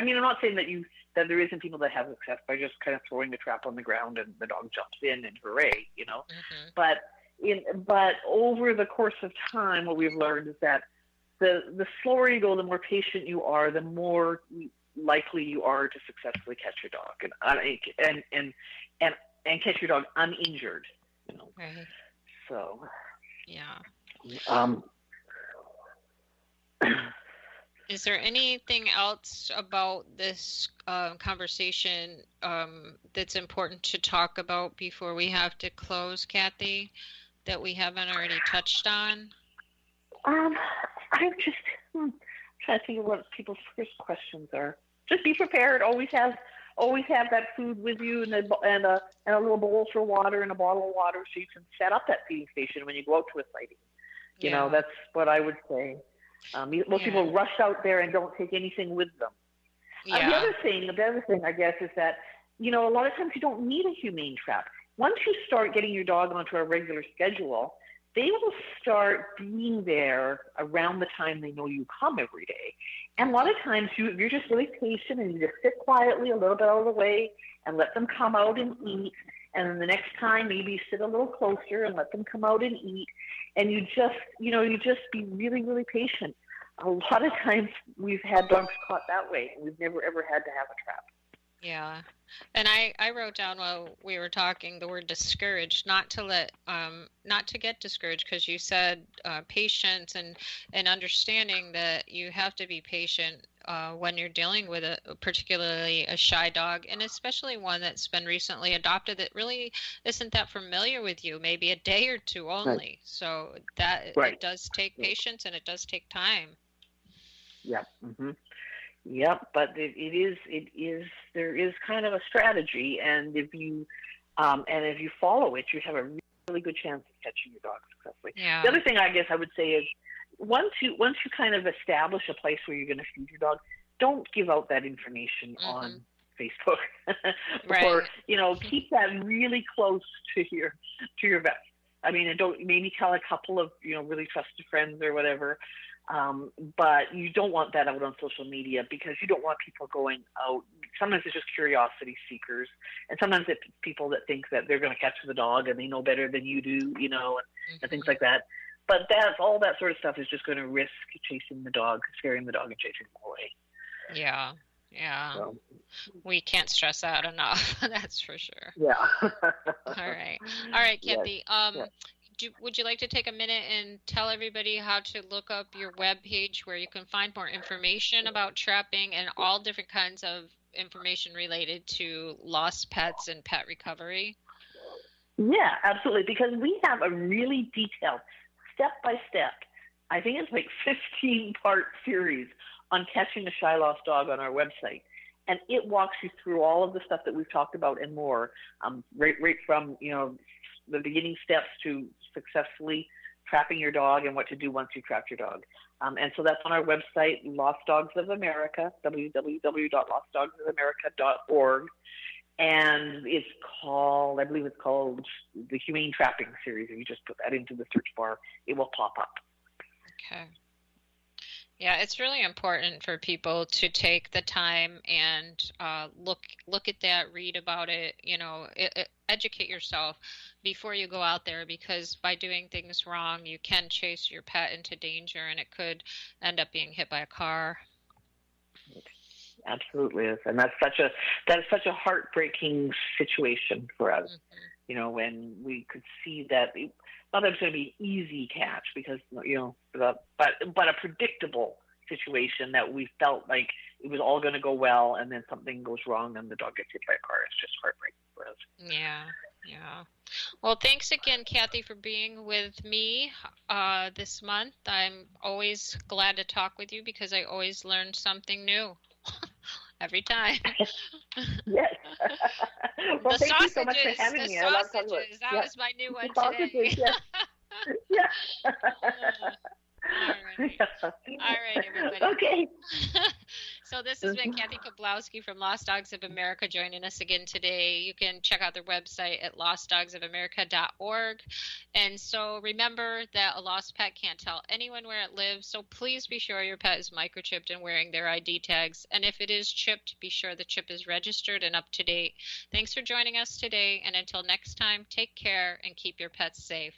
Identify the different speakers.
Speaker 1: I mean, I'm not saying that there isn't people that have success by just kind of throwing the trap on the ground and the dog jumps in and hooray, But over the course of time, what we've learned is that the slower you go, the more patient you are, the more likely you are to successfully catch your dog and catch your dog uninjured.
Speaker 2: Right.
Speaker 1: So.
Speaker 2: Yeah. Is there anything else about this conversation that's important to talk about before we have to close, Kathy, that we haven't already touched on?
Speaker 1: I'm just trying to think of what people's first questions are. Just be prepared. Always have that food with you and a little bowl for water and a bottle of water so you can set up that feeding station when you go out to a sighting. That's what I would say. Most people rush out there and don't take anything with them.
Speaker 2: Yeah.
Speaker 1: The other thing, I guess, is that, a lot of times you don't need a humane trap. Once you start getting your dog onto a regular schedule, they will start being there around the time they know you come every day. And a lot of times you're just really patient and you just sit quietly a little bit out of the way and let them come out and eat. And then the next time, maybe sit a little closer and let them come out and eat. And you just be really, really patient. A lot of times we've had dogs caught that way, and we've never, ever had to have a trap.
Speaker 2: Yeah. And I wrote down while we were talking the word discouraged, not to get discouraged, because you said patience and understanding that you have to be patient when you're dealing with particularly a shy dog, and especially one that's been recently adopted that really isn't that familiar with you, maybe a day or two only. Right. So that it does take patience and it does take time.
Speaker 1: Yeah. Mm-hmm. Yep, but there is kind of a strategy, and if you follow it, you have a really good chance of catching your dog successfully.
Speaker 2: Yeah.
Speaker 1: The other thing I guess I would say is once you kind of establish a place where you're going to feed your dog, don't give out that information on Facebook, or keep that really close to your vet. I mean, and don't maybe tell a couple of really trusted friends or whatever. But you don't want that out on social media, because you don't want people going out. Sometimes it's just curiosity seekers, and sometimes it's people that think that they're going to catch the dog and they know better than you do, and things like that. But all that sort of stuff is just going to risk chasing the dog, scaring the dog and chasing them away.
Speaker 2: Yeah. Yeah. So. We can't stress that enough. That's for sure.
Speaker 1: Yeah.
Speaker 2: All right, Kathy. Yes. Would you like to take a minute and tell everybody how to look up your webpage where you can find more information about trapping and all different kinds of information related to lost pets and pet recovery?
Speaker 1: Yeah, absolutely. Because we have a really detailed step-by-step, I think it's like 15-part series on catching a shy lost dog on our website. And it walks you through all of the stuff that we've talked about and more, right from, the beginning steps to successfully trapping your dog and what to do once you trap your dog. And so that's on our website, Lost Dogs of America, www.lostdogsofamerica.org. And I believe it's called the Humane Trapping Series. If you just put that into the search bar, it will pop up.
Speaker 2: Okay. Yeah, it's really important for people to take the time and look at that, read about it, educate yourself before you go out there, because by doing things wrong, you can chase your pet into danger and it could end up being hit by a car.
Speaker 1: Absolutely is. And that is such a heartbreaking situation for us, when we could see that not that it's going to be an easy catch, because, but a predictable situation that we felt like it was all going to go well, and then something goes wrong and the dog gets hit by a car. It's just heartbreaking for us.
Speaker 2: Yeah. Well, thanks again, Kathy, for being with me this month. I'm always glad to talk with you because I always learn something new. Every time.
Speaker 1: Yes.
Speaker 2: Well, thank you so much for having me. I love sausages. That was my new one today.
Speaker 1: Yeah.
Speaker 2: All right, everybody.
Speaker 1: Okay.
Speaker 2: So this has been Kathy Pobloskie from Lost Dogs of America joining us again today. You can check out their website at lostdogsofamerica.org. And so remember that a lost pet can't tell anyone where it lives. So please be sure your pet is microchipped and wearing their ID tags. And if it is chipped, be sure the chip is registered and up to date. Thanks for joining us today. And until next time, take care and keep your pets safe.